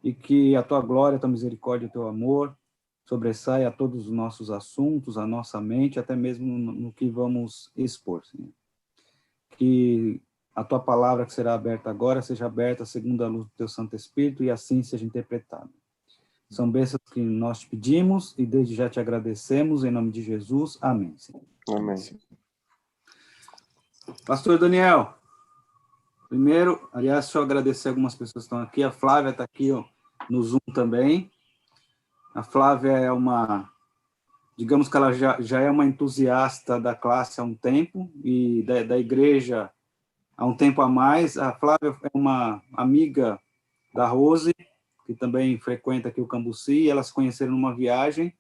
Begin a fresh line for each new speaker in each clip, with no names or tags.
e que a tua glória, a tua misericórdia, o teu amor sobressaia a todos os nossos assuntos, a nossa mente, até mesmo no que vamos expor, Senhor. Que a tua palavra que será aberta agora seja aberta segundo a luz do teu Santo Espírito e assim seja interpretada. São bênçãos que nós te pedimos e desde já te agradecemos, em nome de Jesus. Amém, Senhor.
Amém.
Pastor Daniel, primeiro, aliás, deixa eu agradecer algumas pessoas que estão aqui. A Flávia está aqui ó, no Zoom também. A Flávia é digamos que ela já é uma entusiasta da classe há um tempo e da igreja há um tempo a mais. A Flávia é uma amiga da Rose, que também frequenta aqui o Cambuci, e elas se conheceram numa viagem.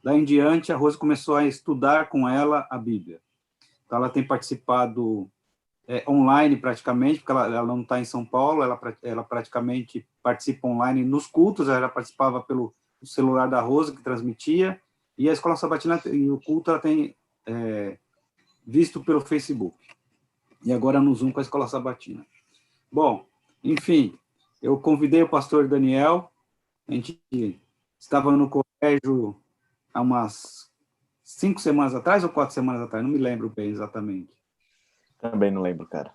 Daí em diante, a Rose começou a estudar com ela a Bíblia. Então, ela tem participado online praticamente, porque ela não está em São Paulo, ela praticamente participa online nos cultos, ela participava pelo celular da Rose, que transmitia, e a Escola Sabatina e o culto ela tem visto pelo Facebook. E agora no Zoom com a Escola Sabatina. Bom, enfim, eu convidei o pastor Daniel, a gente estava no colégio há umas 5 semanas atrás ou 4 semanas atrás, não me lembro bem exatamente.
Também não lembro, cara.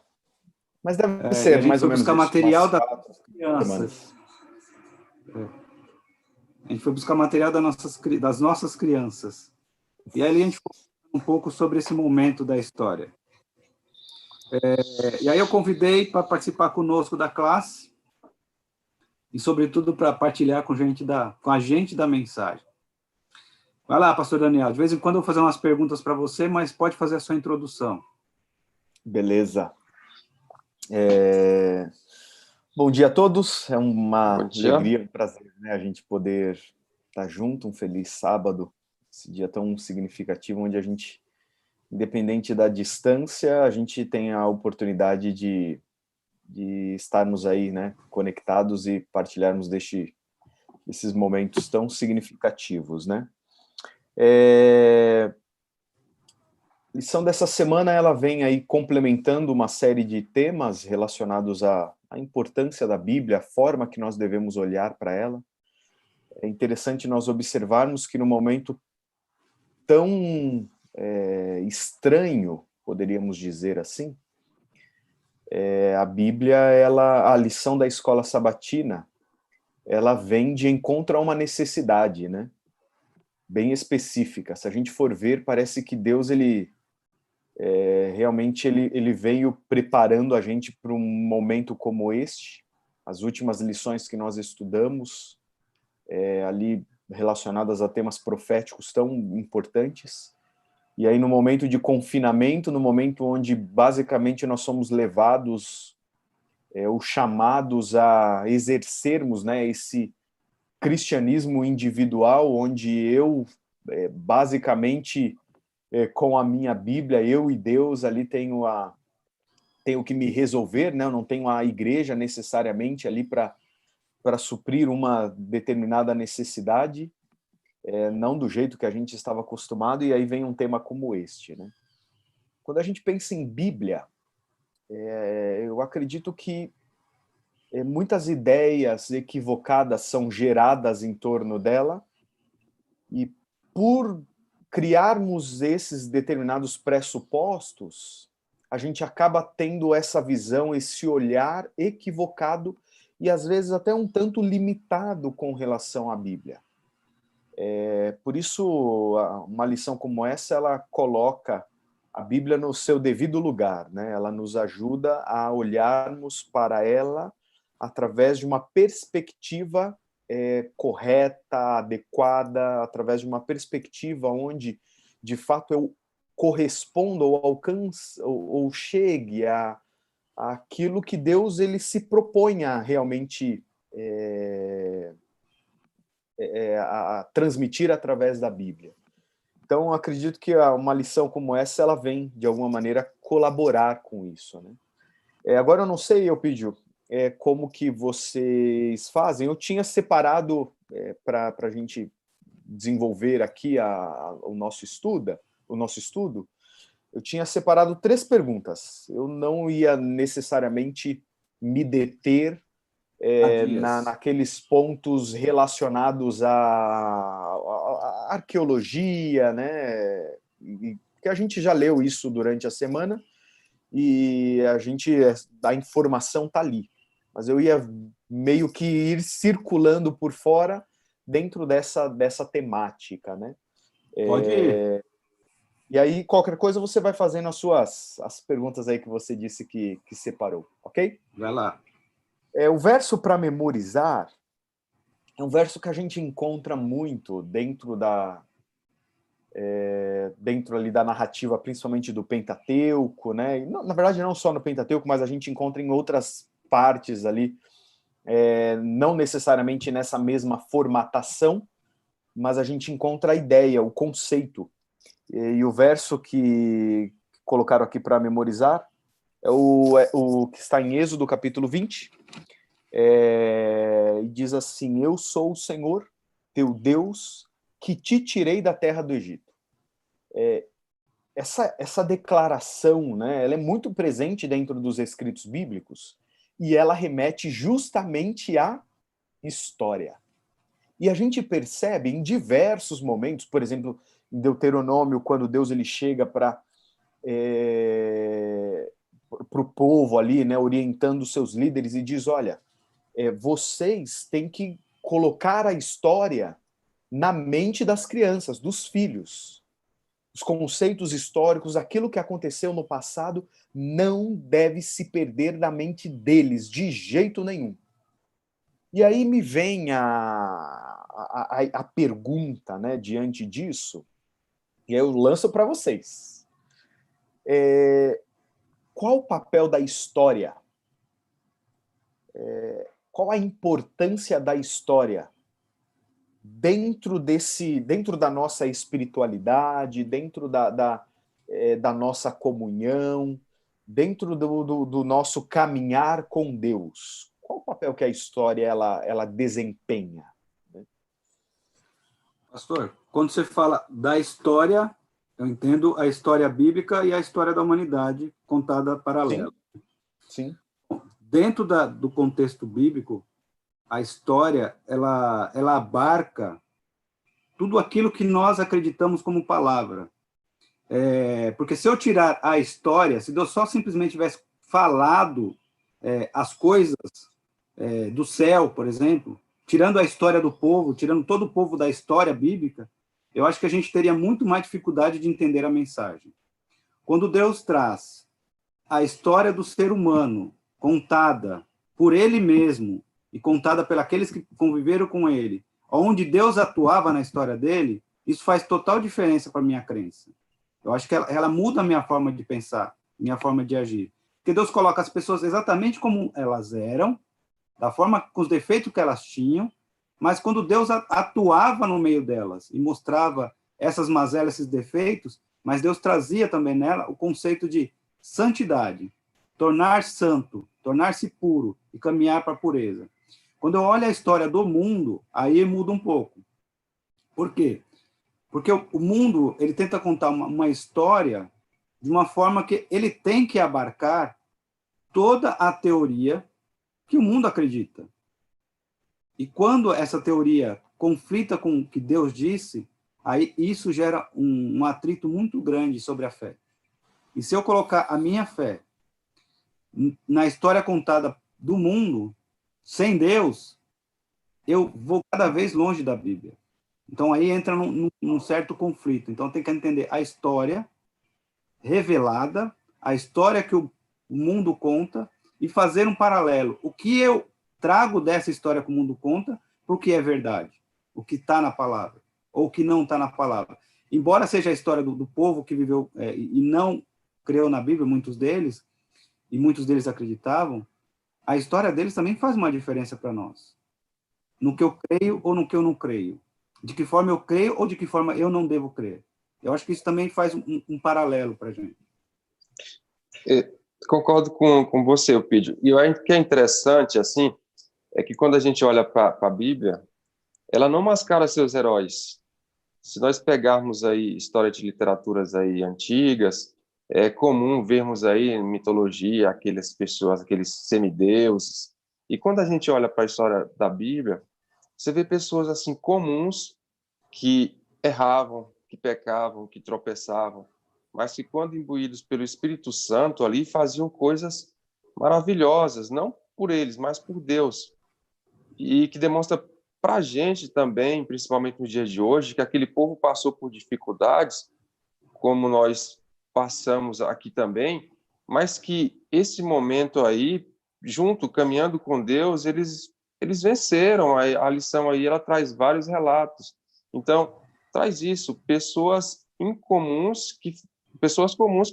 Mas deve
E
ser
a gente
mais
foi
ou menos
buscar
isso,
material
umas
das
4
crianças. A gente foi buscar material das nossas crianças. E aí a gente falou um pouco sobre esse momento da história. E aí eu convidei para participar conosco da classe e, sobretudo, para partilhar com a gente da mensagem. Vai lá, pastor Daniel. De vez em quando eu vou fazer umas perguntas para você, mas pode fazer a sua introdução.
Beleza. Bom dia a todos. É uma alegria, um prazer, né, a gente poder estar junto. Um feliz sábado. Esse dia tão significativo, onde a gente, independente da distância, a gente tem a oportunidade de estarmos aí, né, conectados e partilharmos desses momentos tão significativos, né? A lição dessa semana, ela vem aí complementando uma série de temas relacionados à importância da Bíblia, a forma que nós devemos olhar para ela. É interessante nós observarmos que no momento tão estranho, poderíamos dizer assim, a Bíblia, a lição da escola sabatina, ela vem de encontro a uma necessidade, né? Bem específica. Se a gente for ver, parece que Deus, realmente ele veio preparando a gente para um momento como este. As últimas lições que nós estudamos, ali relacionadas a temas proféticos tão importantes. E aí no momento de confinamento, no momento onde basicamente nós somos levados ou chamados a exercermos, né, esse cristianismo individual, onde eu basicamente com a minha Bíblia, eu e Deus ali tenho que me resolver, né? Eu não tenho a igreja necessariamente ali para suprir uma determinada necessidade, não do jeito que a gente estava acostumado, e aí vem um tema como este, né? Quando a gente pensa em Bíblia, eu acredito que muitas ideias equivocadas são geradas em torno dela, e por criarmos esses determinados pressupostos, a gente acaba tendo essa visão, esse olhar equivocado e às vezes até um tanto limitado com relação à Bíblia. Por isso, uma lição como essa, ela coloca a Bíblia no seu devido lugar, né? Ela nos ajuda a olharmos para ela através de uma perspectiva correta, adequada, através de uma perspectiva onde, de fato, eu corresponda ou alcance ou chegue àquilo que Deus ele se propõe a realmente a transmitir através da Bíblia. Então, acredito que uma lição como essa, ela vem, de alguma maneira, colaborar com isso, né? Agora, eu não sei, Eupídio, como que vocês fazem. Eu tinha separado para a gente desenvolver aqui o nosso estudo, eu tinha separado 3 perguntas. Eu não ia necessariamente me deter naqueles pontos relacionados à arqueologia, né? Que a gente já leu isso durante a semana e a informação está ali. Mas eu ia meio que ir circulando por fora dentro dessa temática, né?
Pode ir.
E aí, qualquer coisa, você vai fazendo as perguntas aí que você disse que separou, ok?
Vai lá.
O verso para memorizar é um verso que a gente encontra muito dentro ali da narrativa, principalmente do Pentateuco, né? E, na verdade, não só no Pentateuco, mas a gente encontra em outras partes ali, não necessariamente nessa mesma formatação, mas a gente encontra a ideia, o conceito. E o verso que colocaram aqui para memorizar é o que está em Êxodo, capítulo 20, e diz assim: eu sou o Senhor, teu Deus, que te tirei da terra do Egito. Essa declaração, né, ela é muito presente dentro dos escritos bíblicos e ela remete justamente à história. E a gente percebe em diversos momentos, por exemplo, em Deuteronômio, quando Deus ele chega para o povo ali, né, orientando os seus líderes e diz: olha, vocês têm que colocar a história na mente das crianças, dos filhos. Os conceitos históricos, aquilo que aconteceu no passado, não deve se perder da mente deles, de jeito nenhum. E aí me vem a pergunta, né, diante disso, e eu lanço para vocês. Qual o papel da história? Qual a importância da história dentro da nossa espiritualidade, dentro da nossa comunhão, dentro do nosso caminhar com Deus? Qual o papel que a história ela desempenha?
Pastor, quando você fala da história, eu entendo a história bíblica e a história da humanidade contada paralela.
Sim.
Dentro do contexto bíblico, a história ela abarca tudo aquilo que nós acreditamos como palavra. Porque se eu tirar a história, se Deus só simplesmente tivesse falado as coisas do céu, por exemplo, tirando a história do povo, tirando todo o povo da história bíblica, eu acho que a gente teria muito mais dificuldade de entender a mensagem. Quando Deus traz a história do ser humano contada por ele mesmo e contada por aqueles que conviveram com ele, onde Deus atuava na história dele, isso faz total diferença para a minha crença. Eu acho que ela muda a minha forma de pensar, minha forma de agir. Porque Deus coloca as pessoas exatamente como elas eram, da forma, com os defeitos que elas tinham, mas quando Deus atuava no meio delas e mostrava essas mazelas, esses defeitos, mas Deus trazia também nela o conceito de santidade, tornar santo, tornar-se puro e caminhar para a pureza. Quando eu olho a história do mundo, aí muda um pouco. Por quê? Porque o mundo ele tenta contar uma história de uma forma que ele tem que abarcar toda a teoria que o mundo acredita. E quando essa teoria conflita com o que Deus disse, aí isso gera um atrito muito grande sobre a fé. E se eu colocar a minha fé na história contada do mundo, sem Deus, eu vou cada vez longe da Bíblia. Então aí entra num certo conflito. Então tem que entender a história revelada, a história que o mundo conta e fazer um paralelo. O que eu trago dessa história que o mundo conta, porque é verdade, o que está na palavra, ou o que não está na palavra. Embora seja a história do povo que viveu e não creu na Bíblia, muitos deles acreditavam, a história deles também faz uma diferença para nós. No que eu creio ou no que eu não creio. De que forma eu creio ou de que forma eu não devo crer. Eu acho que isso também faz um paralelo para a gente.
Concordo com você, Eupídio. E eu acho que é interessante, assim, é que quando a gente olha para a Bíblia, ela não mascara seus heróis. Se nós pegarmos aí história de literaturas aí antigas, é comum vermos aí em mitologia aquelas pessoas, aqueles semideuses, E quando a gente olha para a história da Bíblia, você vê pessoas assim comuns que erravam, que pecavam, que tropeçavam, mas que quando imbuídos pelo Espírito Santo ali faziam coisas maravilhosas, não por eles, mas por Deus. E que demonstra para a gente também, principalmente nos dias de hoje, que aquele povo passou por dificuldades, como nós passamos aqui também, mas que esse momento aí, junto, caminhando com Deus, eles venceram. A lição aí, ela traz vários relatos. Então, traz isso, pessoas comuns que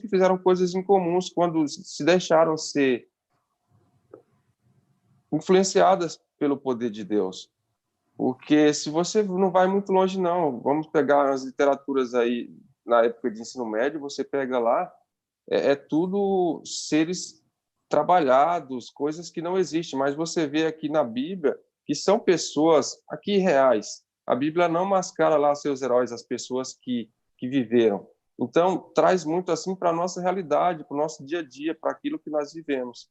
fizeram coisas incomuns quando se deixaram ser influenciadas pelo poder de Deus. Porque se você não vai muito longe, não, vamos pegar as literaturas aí na época de ensino médio, você pega lá, é tudo seres trabalhados, coisas que não existem, mas você vê aqui na Bíblia que são pessoas aqui reais. A Bíblia não mascara lá seus heróis, as pessoas que viveram. Então, traz muito assim para a nossa realidade, para o nosso dia a dia, para aquilo que nós vivemos.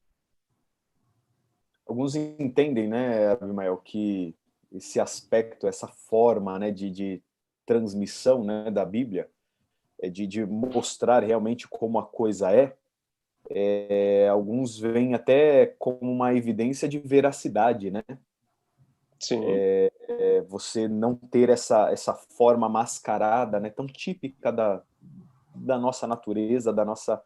Alguns entendem, né, Abimael, que esse aspecto, essa forma, né, de transmissão, né, da Bíblia, de mostrar realmente como a coisa alguns veem até como uma evidência de veracidade, né?
Sim.
Você não ter essa forma mascarada, né, tão típica da nossa natureza, da nossa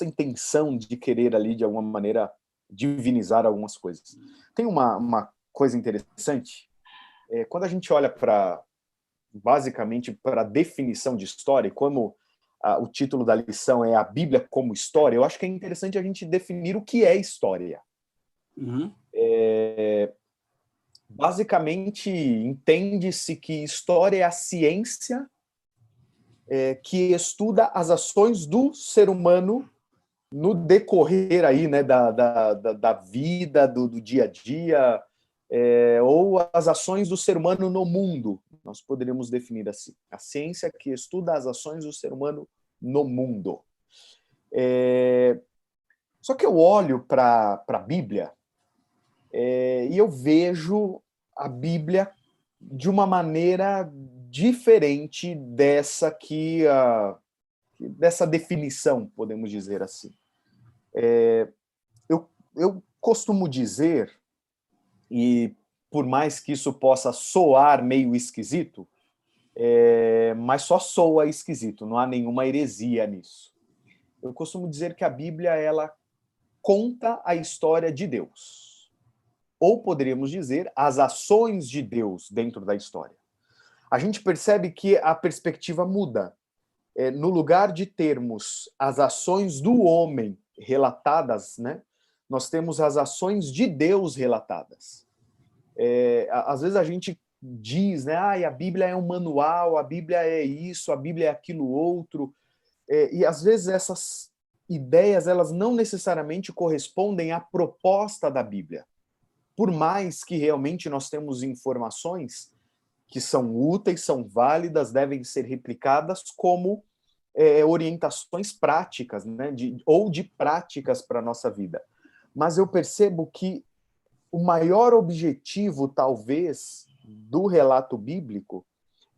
intenção de querer ali, de alguma maneira, divinizar algumas coisas. Tem uma coisa interessante, quando a gente olha basicamente para a definição de história, e como o título da lição é a Bíblia como história, eu acho que é interessante a gente definir o que é história.
Uhum.
Basicamente, entende-se que história é a ciência que estuda as ações do ser humano no decorrer aí, né, da vida, do dia a dia, ou as ações do ser humano no mundo. Nós poderíamos definir assim: a ciência que estuda as ações do ser humano no mundo. Só que eu olho para a Bíblia e eu vejo a Bíblia de uma maneira diferente dessa definição, podemos dizer assim. Eu costumo dizer, e por mais que isso possa soar meio esquisito, mas só soa esquisito, não há nenhuma heresia nisso. Eu costumo dizer que a Bíblia, ela conta a história de Deus. Ou poderíamos dizer, as ações de Deus dentro da história. A gente percebe que a perspectiva muda. No lugar de termos as ações do homem relatadas, né, nós temos as ações de Deus relatadas. Às vezes a gente diz, né, a Bíblia é um manual, a Bíblia é isso, a Bíblia é aquilo outro, e às vezes essas ideias, elas não necessariamente correspondem à proposta da Bíblia. Por mais que realmente nós temos informações que são úteis, são válidas, devem ser replicadas como orientações práticas, né, ou de práticas para a nossa vida. Mas eu percebo que o maior objetivo, talvez, do relato bíblico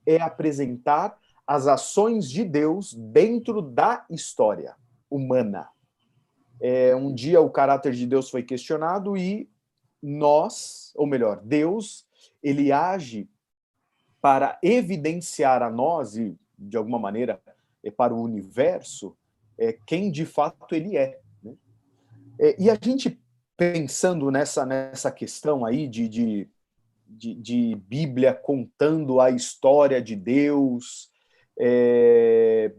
é apresentar as ações de Deus dentro da história humana. Um dia o caráter de Deus foi questionado e nós, ou melhor, Deus, ele age para evidenciar a nós e, de alguma maneira, para o universo, quem de fato ele é. Né? E a gente pensando nessa questão aí de Bíblia contando a história de Deus,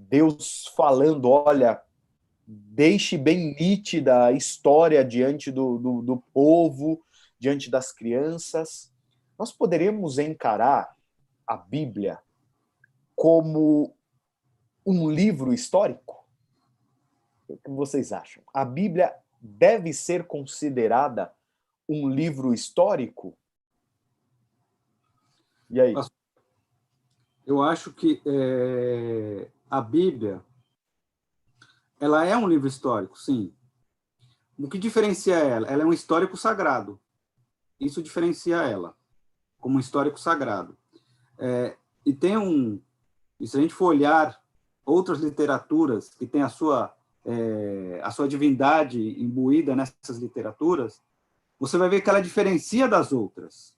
Deus falando, olha, deixe bem nítida a história diante do povo, diante das crianças. Nós poderíamos encarar a Bíblia como um livro histórico? O que vocês acham? A Bíblia deve ser considerada um livro histórico? E aí?
Eu acho que a Bíblia, ela é um livro histórico, sim. O que diferencia ela? Ela é um histórico sagrado. Isso diferencia ela como um histórico sagrado. E tem e se a gente for olhar outras literaturas que têm a sua divindade imbuída nessas literaturas, você vai ver que ela diferencia das outras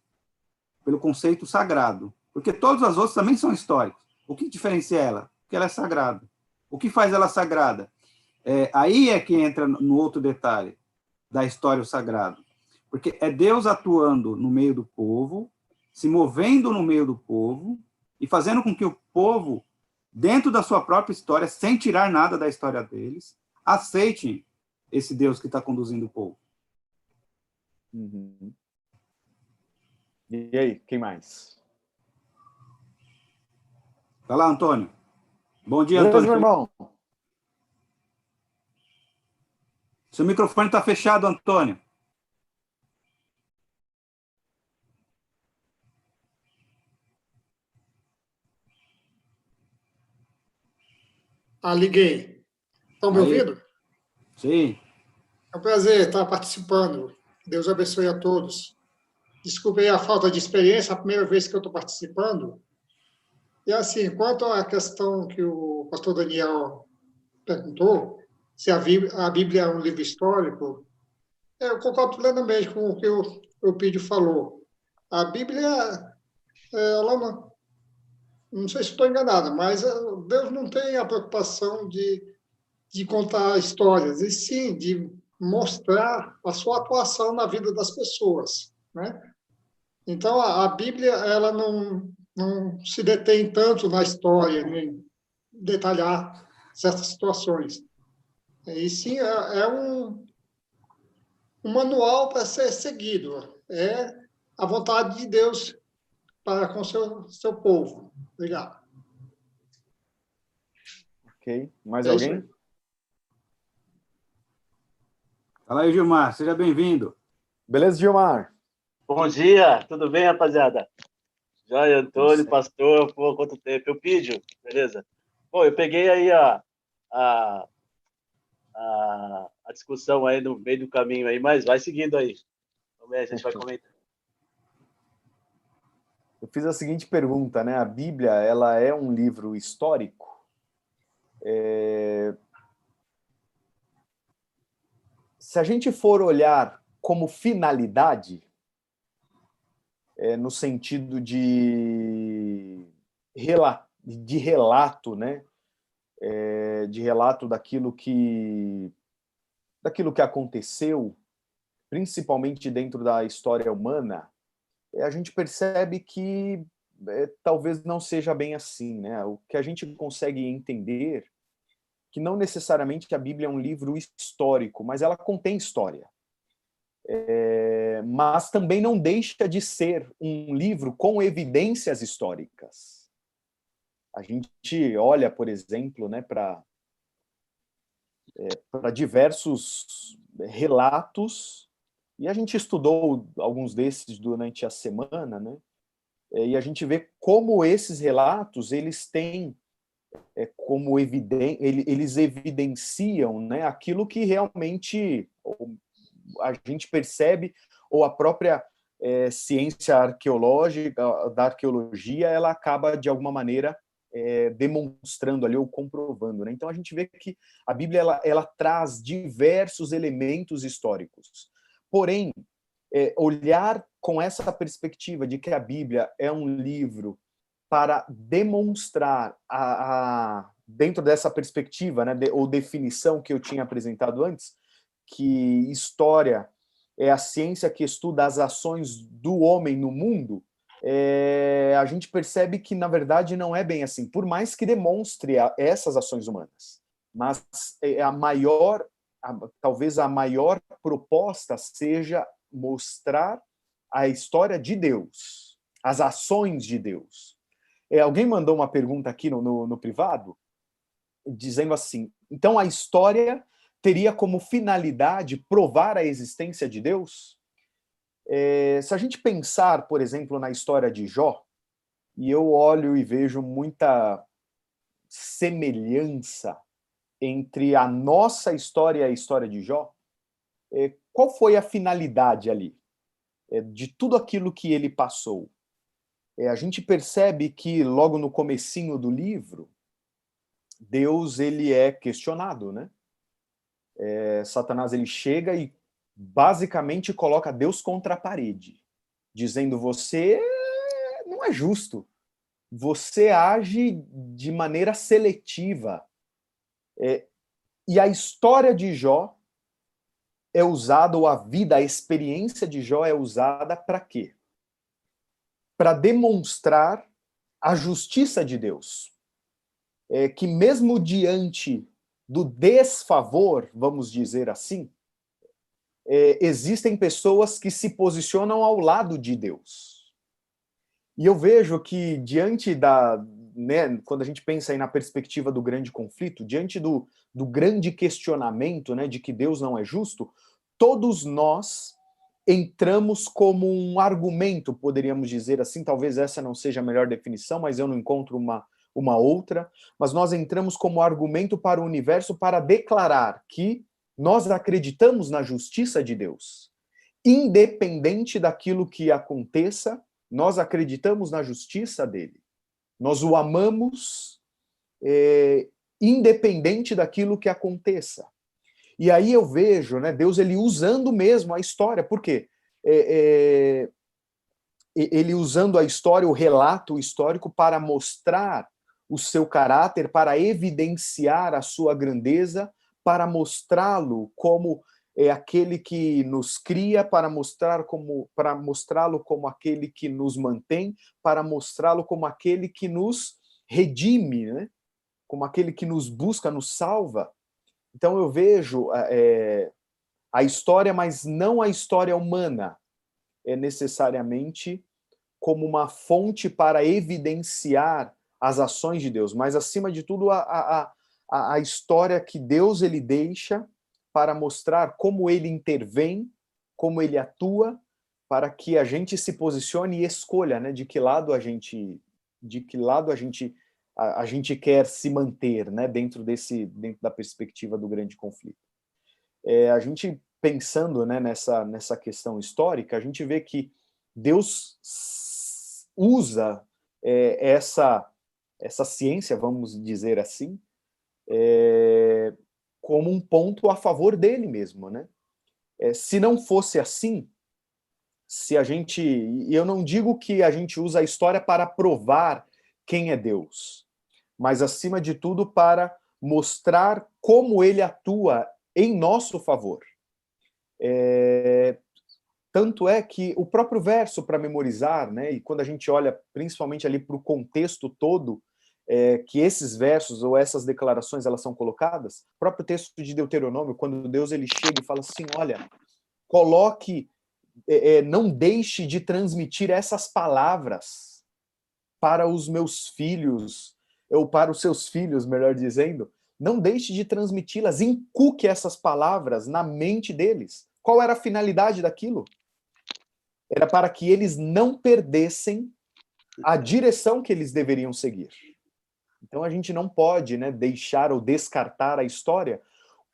pelo conceito sagrado, porque todas as outras também são históricas. O que diferencia ela? Porque ela é sagrada. O que faz ela sagrada? Aí é que entra no outro detalhe da história sagrada, porque é Deus atuando no meio do povo, se movendo no meio do povo e fazendo com que o povo, dentro da sua própria história, sem tirar nada da história deles, aceite esse Deus que está conduzindo o povo.
Uhum. E aí, quem mais?
Vai lá, Antônio. Bom dia,
Beleza,
Antônio.
meu irmão?
Seu microfone está fechado, Antônio.
Liguei. Estão me
Aí.
ouvindo?
Sim.
É um prazer estar participando. Deus abençoe a todos. Desculpe aí a falta de experiência, a primeira vez que eu estou participando. E assim, quanto à questão que o pastor Daniel perguntou, se a Bíblia é um livro histórico, eu concordo plenamente com o que o Eupídio falou. A Bíblia, ela não sei se estou enganada, mas Deus não tem a preocupação de contar histórias, e sim de mostrar a sua atuação na vida das pessoas, né? Então, a Bíblia ela não se detém tanto na história, nem detalhar certas situações. E sim, é um manual para ser seguido. É a vontade de Deus para com seu povo. Obrigado.
Ok. Mais
É isso aí.
alguém?
Fala aí, Gilmar. Seja bem-vindo.
Beleza, Gilmar?
Bom dia, tudo bem, rapaziada? Joia, Antônio,
certo.
pastor, pô, quanto tempo? Eupídio, beleza? Pô, eu peguei aí a, a discussão aí no meio do caminho aí, mas vai seguindo aí. Vamos ver, a gente vai comentar.
Eu fiz a seguinte pergunta, né? A Bíblia, ela é um livro histórico? Se a gente for olhar como finalidade, no sentido de relato, né? De relato daquilo que aconteceu, principalmente dentro da história humana, a gente percebe que talvez não seja bem assim, né? O que a gente consegue entender que não necessariamente a Bíblia é um livro histórico, mas ela contém história. Mas também não deixa de ser um livro com evidências históricas. A gente olha, por exemplo, né, para diversos relatos, e a gente estudou alguns desses durante a semana, né? E a gente vê como esses relatos eles têm como eles evidenciam, né, aquilo que realmente a gente percebe, ou a própria ciência arqueológica, da arqueologia, ela acaba, de alguma maneira, demonstrando ali ou comprovando, né? Então a gente vê que a Bíblia ela traz diversos elementos históricos. Porém, olhar com essa perspectiva de que a Bíblia é um livro para demonstrar dentro dessa perspectiva, né, ou definição que eu tinha apresentado antes, que história é a ciência que estuda as ações do homem no mundo, a gente percebe que, na verdade, não é bem assim, por mais que demonstre essas ações humanas. Mas talvez a maior proposta seja mostrar a história de Deus, as ações de Deus. Alguém mandou uma pergunta aqui no privado, dizendo assim, então a história teria como finalidade provar a existência de Deus? Se a gente pensar, por exemplo, na história de Jó, e eu olho e vejo muita semelhança entre a nossa história e a história de Jó, qual foi a finalidade ali de tudo aquilo que ele passou? A gente percebe que logo no comecinho do livro, Deus ele é questionado, né? Satanás ele chega e basicamente coloca Deus contra a parede, dizendo: você não é justo, você age de maneira seletiva. E a história de Jó é usada, ou a vida, a experiência de Jó é usada para quê? Para demonstrar a justiça de Deus. Que mesmo diante do desfavor, vamos dizer assim, existem pessoas que se posicionam ao lado de Deus. E eu vejo que diante quando a gente pensa aí na perspectiva do grande conflito, diante do grande questionamento, né, de que Deus não é justo, todos nós entramos como um argumento, poderíamos dizer assim, talvez essa não seja a melhor definição, mas eu não encontro uma outra, mas nós entramos como argumento para o universo para declarar que nós acreditamos na justiça de Deus. Independente daquilo que aconteça, nós acreditamos na justiça dele. Nós o amamos, independente daquilo que aconteça. E aí eu vejo, né, Deus ele usando mesmo a história. Por quê? Ele usando a história, o relato histórico, para mostrar o seu caráter, para evidenciar a sua grandeza, para mostrá-lo como aquele que nos cria, para mostrá-lo como aquele que nos mantém, para mostrá-lo como aquele que nos redime, né? Como aquele que nos busca, nos salva. Então eu vejo a história, mas não a história humana, necessariamente como uma fonte para evidenciar as ações de Deus, mas acima de tudo a história que Deus ele deixa para mostrar como ele intervém, como ele atua, para que a gente se posicione e escolha, né, de que lado a gente quer se manter, né, dentro da perspectiva do grande conflito. A gente pensando, né, nessa questão histórica, a gente vê que Deus usa essa ciência, vamos dizer assim, como um ponto a favor dele mesmo, né? Se não fosse assim, e eu não digo que a gente usa a história para provar quem é Deus, mas acima de tudo para mostrar como ele atua em nosso favor. Tanto é que o próprio verso para memorizar, né, e quando a gente olha principalmente ali para o contexto todo, que esses versos ou essas declarações elas são colocadas, o próprio texto de Deuteronômio, quando Deus ele chega e fala assim, olha, coloque, não deixe de transmitir essas palavras para os meus filhos, ou para os seus filhos, melhor dizendo, não deixe de transmiti-las, inculque essas palavras na mente deles. Qual era a finalidade daquilo? Era para que eles não perdessem a direção que eles deveriam seguir. Então a gente não pode, né, deixar ou descartar a história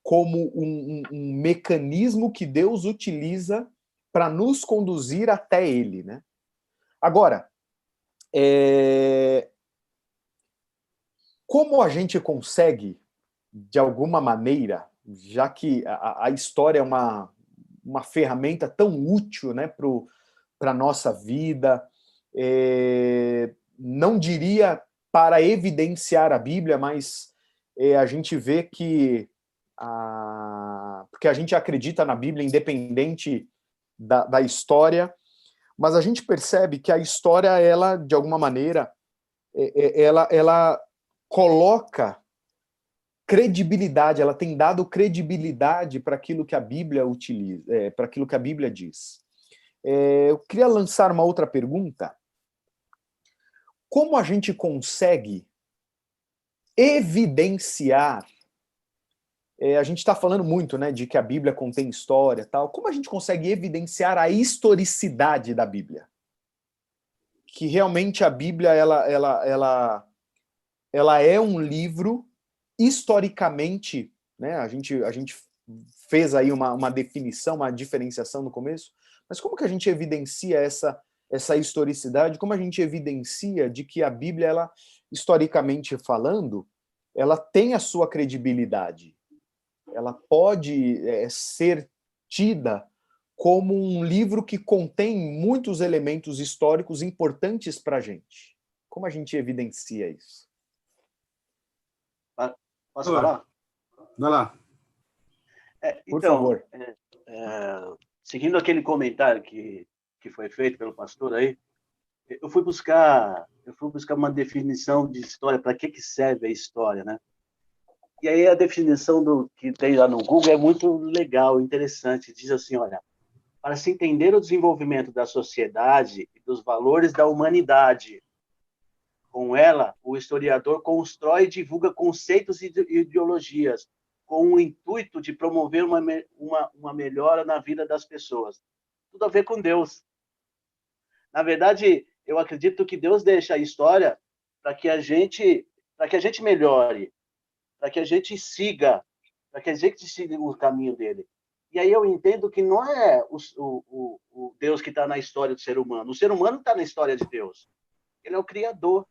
como um mecanismo que Deus utiliza para nos conduzir até ele, né? Agora, como a gente consegue, de alguma maneira, já que a história é uma ferramenta tão útil, né, para a nossa vida, não diria para evidenciar a Bíblia, mas a gente vê que porque a gente acredita na Bíblia independente da história, mas a gente percebe que a história, ela, de alguma maneira, ela coloca credibilidade, ela tem dado credibilidade para aquilo que a Bíblia utiliza, para aquilo que a Bíblia diz. Eu queria lançar uma outra pergunta. Como a gente consegue evidenciar, a gente está falando muito, né, de que a Bíblia contém história, tal. Como a gente consegue evidenciar a historicidade da Bíblia? Que realmente a Bíblia ela é um livro historicamente, né? A gente fez aí uma definição, uma diferenciação no começo, mas como que a gente evidencia essa historicidade, como a gente evidencia de que a Bíblia, ela, historicamente falando, ela tem a sua credibilidade, ela pode ser tida como um livro que contém muitos elementos históricos importantes para a gente. Como a gente evidencia isso?
Posso falar?
Vai lá.
Por
Então,
favor.
seguindo aquele comentário que foi feito pelo pastor aí, eu fui buscar uma definição de história, para que serve a história, né? E aí a definição que tem lá no Google é muito legal, interessante. Diz assim, olha, para se entender o desenvolvimento da sociedade e dos valores da humanidade, com ela, o historiador constrói e divulga conceitos e ideologias com o intuito de promover uma melhora na vida das pessoas. Tudo a ver com Deus. Na verdade, eu acredito que Deus deixa a história para que a gente melhore, para que a gente siga o caminho dele. E aí eu entendo que não é o Deus que está na história do ser humano. O ser humano está na história de Deus. Ele é o Criador,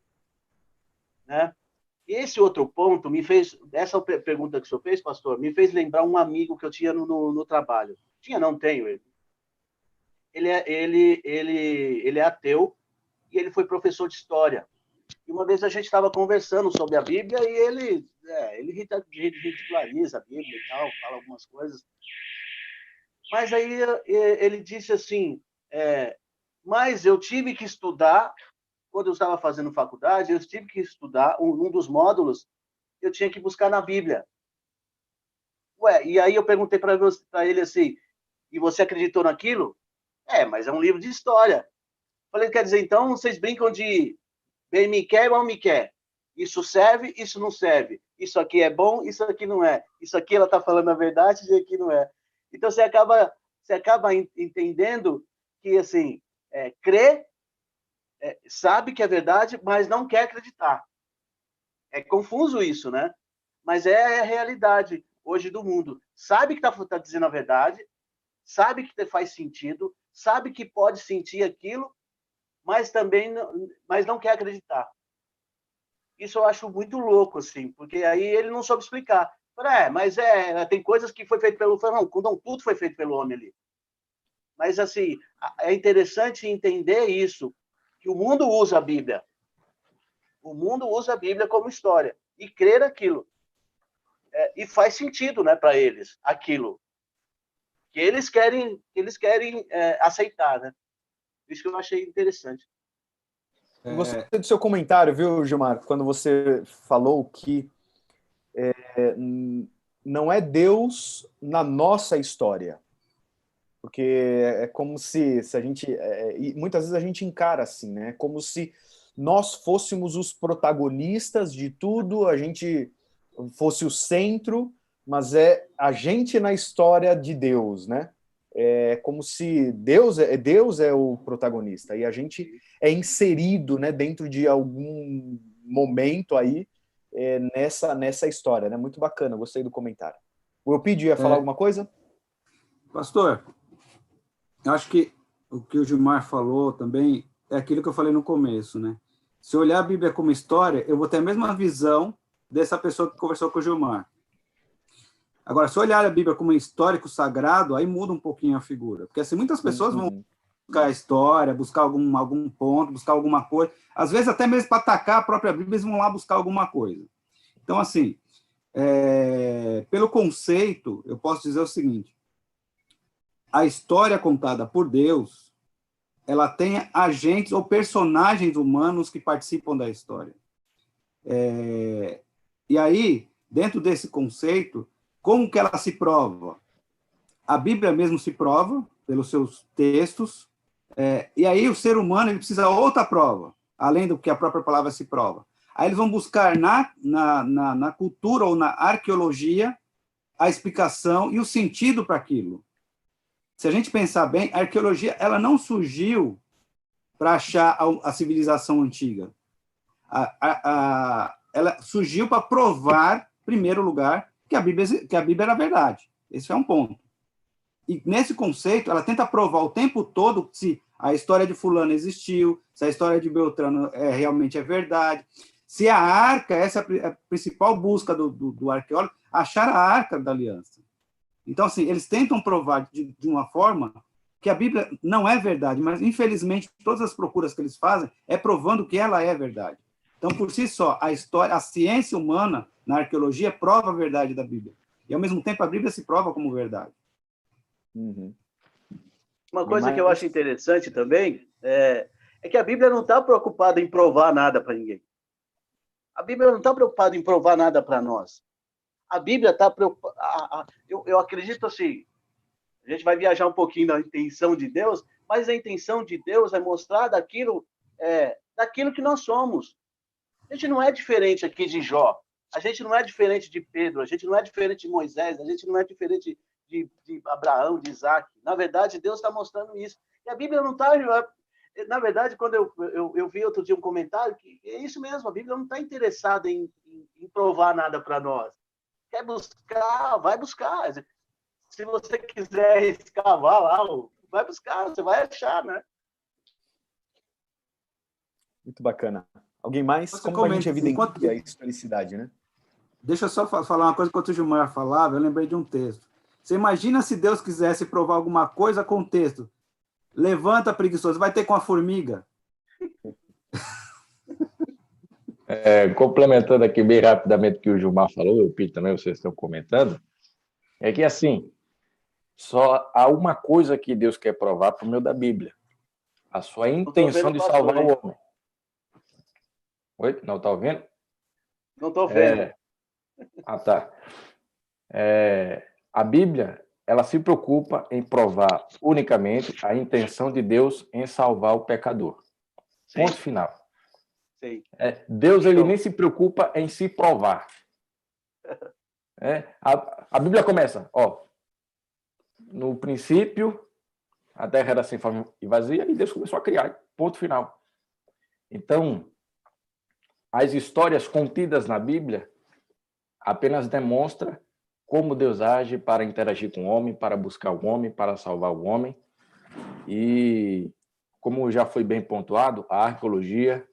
né? E esse outro ponto essa pergunta que o senhor fez, pastor, me fez lembrar um amigo que eu tinha no trabalho. Não tenho ele. Ele é ateu e ele foi professor de história. E uma vez a gente estava conversando sobre a Bíblia e ele ridiculariza a Bíblia e tal, fala algumas coisas. Mas aí ele disse assim, mas eu tive que estudar, quando eu estava fazendo faculdade, eu tive que estudar um dos módulos, eu tinha que buscar na Bíblia. E aí eu perguntei para ele assim, e você acreditou naquilo? Mas é um livro de história. Falei, quer dizer, então vocês brincam de bem me quer, mal me quer. Isso serve, isso não serve. Isso aqui é bom, isso aqui não é. Isso aqui ela está falando a verdade, isso aqui não é. Então você acaba entendendo que, assim, crê, sabe que é verdade, mas não quer acreditar. É confuso isso, né? Mas é a realidade hoje do mundo. Sabe que está dizendo a verdade, sabe que faz sentido, sabe que pode sentir aquilo, mas também não quer acreditar. Isso eu acho muito louco, assim, porque aí ele não soube explicar. Mas tem coisas que foi feito pelo... Não, tudo foi feito pelo homem ali. Mas, assim, é interessante entender isso, que o mundo usa a Bíblia. O mundo usa a Bíblia como história e crer aquilo. E faz sentido, né, para eles, aquilo que eles querem aceitar, né? Isso que eu achei interessante.
Gostei do seu comentário, viu, Gilmar, quando você falou que não é Deus na nossa história. Porque é como se a gente... e muitas vezes a gente encara assim, né? Como se nós fôssemos os protagonistas de tudo, a gente fosse o centro, mas é a gente na história de Deus, né? É como se Deus é o protagonista e a gente é inserido, né, dentro de algum momento aí nessa história, né? Muito bacana, gostei do comentário. O Eupídio ia falar alguma coisa?
Pastor, eu acho que o que o Gilmar falou também é aquilo que eu falei no começo, né? Se eu olhar a Bíblia como história, eu vou ter a mesma visão dessa pessoa que conversou com o Gilmar. Agora, se eu olhar a Bíblia como histórico sagrado, aí muda um pouquinho a figura. Porque assim, muitas pessoas vão buscar a história, buscar algum ponto, buscar alguma coisa. Às vezes, até mesmo para atacar a própria Bíblia, eles vão lá buscar alguma coisa. Então, assim, pelo conceito, eu posso dizer o seguinte: a história contada por Deus, ela tem agentes ou personagens humanos que participam da história. E aí, dentro desse conceito, como que ela se prova? A Bíblia mesmo se prova pelos seus textos, e aí o ser humano ele precisa de outra prova, além do que a própria palavra se prova. Aí eles vão buscar na cultura ou na arqueologia a explicação e o sentido para aquilo. Se a gente pensar bem, a arqueologia ela não surgiu para achar a civilização antiga. Ela surgiu para provar, em primeiro lugar, que a Bíblia era verdade. Esse é um ponto. E nesse conceito, ela tenta provar o tempo todo se a história de fulano existiu, se a história de Beltrano realmente é verdade, se a arca, essa é a principal busca do arqueólogo, achar a arca da aliança. Então, assim, eles tentam provar de uma forma que a Bíblia não é verdade, mas, infelizmente, todas as procuras que eles fazem é provando que ela é verdade. Então, por si só, a história, a ciência humana na arqueologia prova a verdade da Bíblia. E, ao mesmo tempo, a Bíblia se prova como verdade.
Uhum.
Uma coisa que eu acho interessante também é que a Bíblia não está preocupada em provar nada para ninguém. A Bíblia não está preocupada em provar nada para nós. A Bíblia está preocupada... Eu acredito assim, a gente vai viajar um pouquinho na intenção de Deus, mas a intenção de Deus é mostrar daquilo que nós somos. A gente não é diferente aqui de Jó, a gente não é diferente de Pedro, a gente não é diferente de Moisés, a gente não é diferente de Abraão, de Isaac. Na verdade, Deus está mostrando isso. E a Bíblia não está... Na verdade, quando eu vi outro dia um comentário, que é isso mesmo, a Bíblia não está interessada em provar nada para nós. Quer buscar, vai buscar. Se você quiser escavar lá, vai buscar, você vai achar, né?
Muito bacana. Alguém mais?
Você
Como a gente
comenta,
evidencia a historicidade, né?
Deixa eu só falar uma coisa. Enquanto o Gilmar falava, eu lembrei de um texto. Você imagina se Deus quisesse provar alguma coisa com o texto. Levanta, preguiçoso, vai ter com a formiga.
Complementando aqui bem rapidamente o que o Gilmar falou, o Pedro também, vocês estão comentando, é que, assim, só há uma coisa que Deus quer provar por meio da Bíblia. A sua intenção de salvar o homem. Oi? Não está ouvindo?
Não estou vendo.
Tá. A Bíblia, ela se preocupa em provar unicamente a intenção de Deus em salvar o pecador. Sim. Ponto final.
Sim.
Deus, ele nem se preocupa em se provar. A Bíblia começa, no princípio, a terra era sem forma e vazia, e Deus começou a criar. Ponto final. Então, as histórias contidas na Bíblia apenas demonstram como Deus age para interagir com o homem, para buscar o homem, para salvar o homem. E, como já foi bem pontuado, a arqueologia,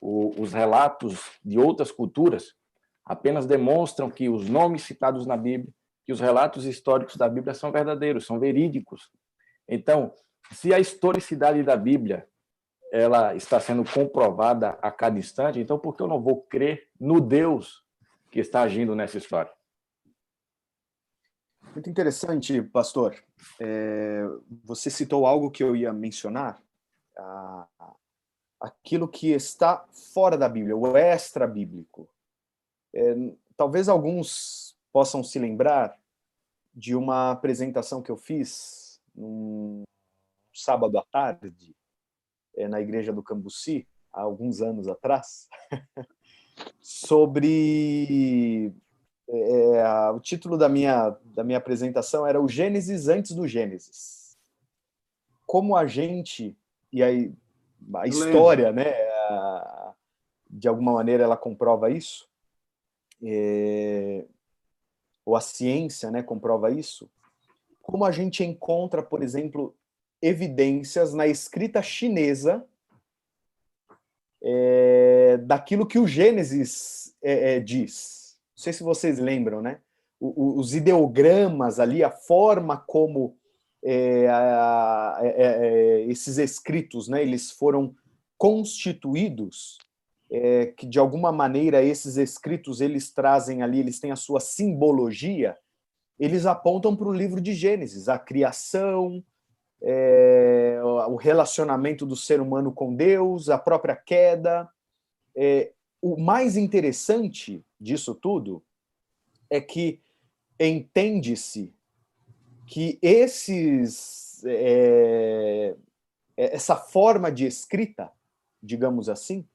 os relatos de outras culturas apenas demonstram que os nomes citados na Bíblia, que os relatos históricos da Bíblia são verdadeiros, são verídicos. Então, se a historicidade da Bíblia ela está sendo comprovada a cada instante, então por que eu não vou crer no Deus que está agindo nessa história?
Muito interessante, pastor. Você citou algo que eu ia mencionar, aquilo que está fora da Bíblia, o extra-bíblico. Talvez alguns possam se lembrar de uma apresentação que eu fiz num sábado à tarde, na igreja do Cambuci, há alguns anos atrás, sobre... o título da minha apresentação era O Gênesis antes do Gênesis. Como a gente, e aí a história, né, de alguma maneira ela comprova isso, ou a ciência, né, comprova isso, como a gente encontra, por exemplo, evidências na escrita chinesa daquilo que o Gênesis diz. Não sei se vocês lembram, né? Os ideogramas ali, a forma como esses escritos, né, eles foram constituídos, que de alguma maneira esses escritos eles trazem ali, eles têm a sua simbologia, eles apontam para o livro de Gênesis, a criação, o relacionamento do ser humano com Deus, a própria queda. O mais interessante disso tudo é que entende-se que essa forma de escrita, digamos assim,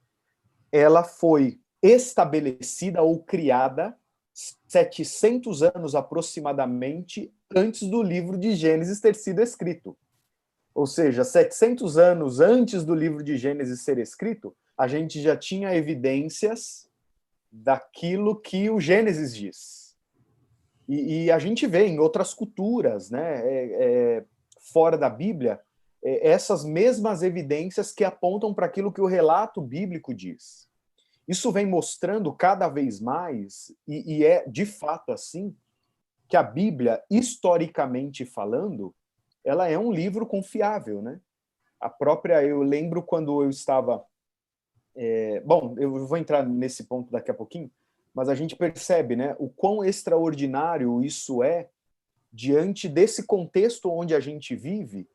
ela foi estabelecida ou criada 700 anos aproximadamente antes do livro de Gênesis ter sido escrito. Ou seja, 700 anos antes do livro de Gênesis ser escrito, a gente já tinha evidências daquilo que o Gênesis diz. E a gente vê em outras culturas, né, fora da Bíblia, essas mesmas evidências que apontam para aquilo que o relato bíblico diz. Isso vem mostrando cada vez mais, e é de fato assim, que a Bíblia, historicamente falando, ela é um livro confiável, né? Eu lembro quando eu estava... bom, eu vou entrar nesse ponto daqui a pouquinho, mas a gente percebe, né, o quão extraordinário isso é diante desse contexto onde a gente vive,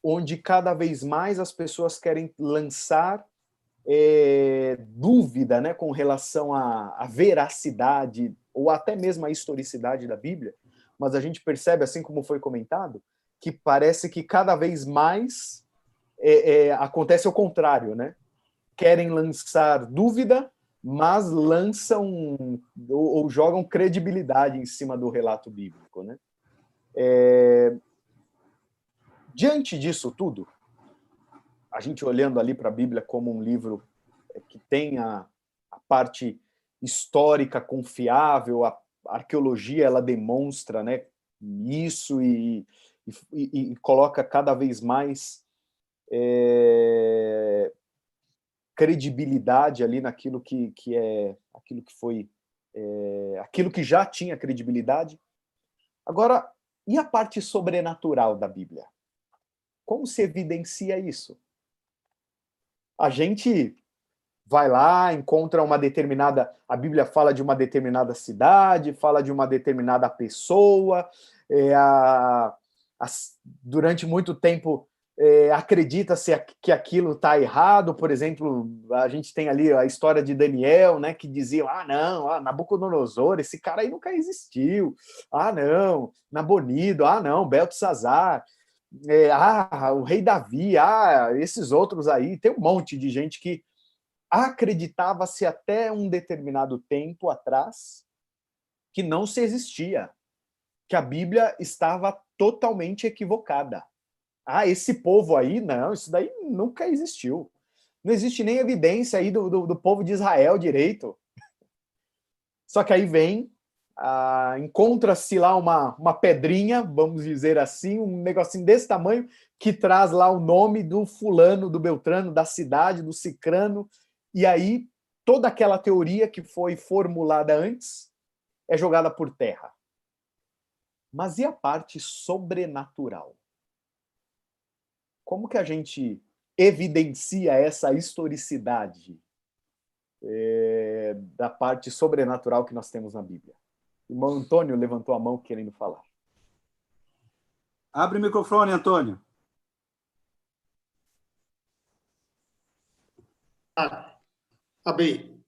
onde cada vez mais as pessoas querem lançar dúvida, né, com relação à veracidade ou até mesmo à historicidade da Bíblia, mas a gente percebe, assim como foi comentado, que parece que cada vez mais acontece o contrário, né? Querem lançar dúvida, mas lançam ou jogam credibilidade em cima do relato bíblico, né? Diante disso tudo, a gente olhando ali para a Bíblia como um livro que tem a parte histórica confiável, a arqueologia ela demonstra, né, isso e coloca cada vez mais credibilidade ali naquilo que é aquilo que foi aquilo que já tinha credibilidade. Agora, e a parte sobrenatural da Bíblia? Como se evidencia isso? A gente vai lá, encontra uma determinada... A Bíblia fala de uma determinada cidade, fala de uma determinada pessoa, durante muito tempo acredita-se que aquilo está errado. Por exemplo, a gente tem ali a história de Daniel, né, que dizia, não, Nabucodonosor, esse cara aí nunca existiu, não, Nabonido, não, Beltesazar, o rei Davi, esses outros aí, tem um monte de gente que acreditava-se até um determinado tempo atrás que não se existia, que a Bíblia estava totalmente equivocada. Esse povo aí, não, isso daí nunca existiu. Não existe nem evidência aí do povo de Israel direito. Só que aí vem, encontra-se lá uma pedrinha, vamos dizer assim, um negocinho desse tamanho, que traz lá o nome do fulano, do beltrano, da cidade, do cicrano, e aí toda aquela teoria que foi formulada antes é jogada por terra. Mas e a parte sobrenatural? Como que a gente evidencia essa historicidade da parte sobrenatural que nós temos na Bíblia? O irmão Antônio levantou a mão querendo falar.
Abre o microfone, Antônio.
Abri.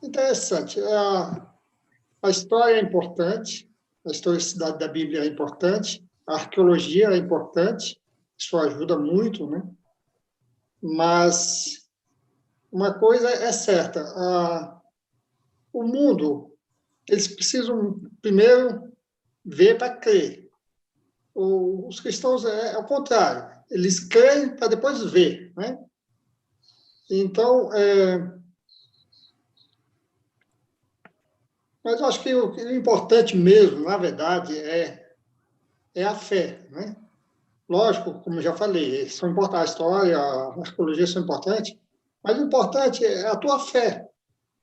Interessante. A história é importante, a historicidade da Bíblia é importante, a arqueologia é importante, isso ajuda muito, né? Mas uma coisa é certa, o mundo, eles precisam primeiro ver para crer. Os cristãos é o contrário, eles creem para depois ver, né? Então, mas eu acho que o importante mesmo, na verdade, é a fé, né? Lógico, como eu já falei, são importantes, a história, a arqueologia são importantes, mas o importante é a tua fé.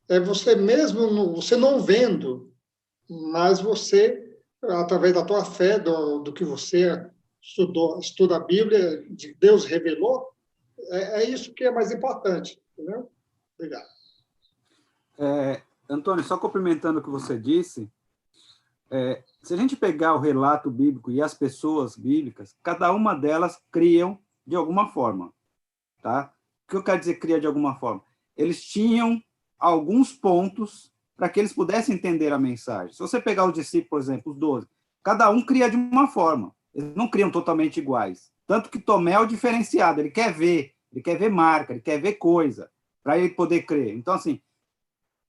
É você mesmo, você não vendo, mas você, através da tua fé, do que você estuda a Bíblia, de Deus revelou, é isso que é mais importante, entendeu? Obrigado.
Antônio, só complementando o que você disse, se a gente pegar o relato bíblico e as pessoas bíblicas, cada uma delas criam de alguma forma, tá? O que eu quero dizer cria de alguma forma? Eles tinham alguns pontos para que eles pudessem entender a mensagem. Se você pegar os discípulos, por exemplo, os 12, cada um cria de uma forma. Eles não criam totalmente iguais. Tanto que Tomé é o diferenciado, ele quer ver marca, ele quer ver coisa, para ele poder crer. Então, assim,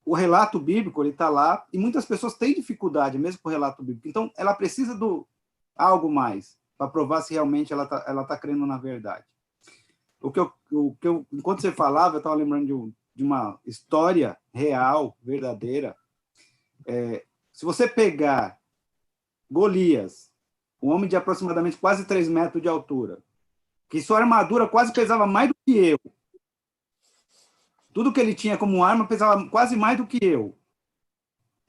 o relato bíblico ele está lá, e muitas pessoas têm dificuldade mesmo com o relato bíblico. Então, ela precisa do algo mais, para provar se realmente ela tá crendo na verdade. Enquanto você falava, eu estava lembrando de uma história real, verdadeira, Se você pegar Golias, um homem de aproximadamente quase 3 metros de altura, que sua armadura quase pesava mais do que eu, tudo que ele tinha como arma pesava quase mais do que eu,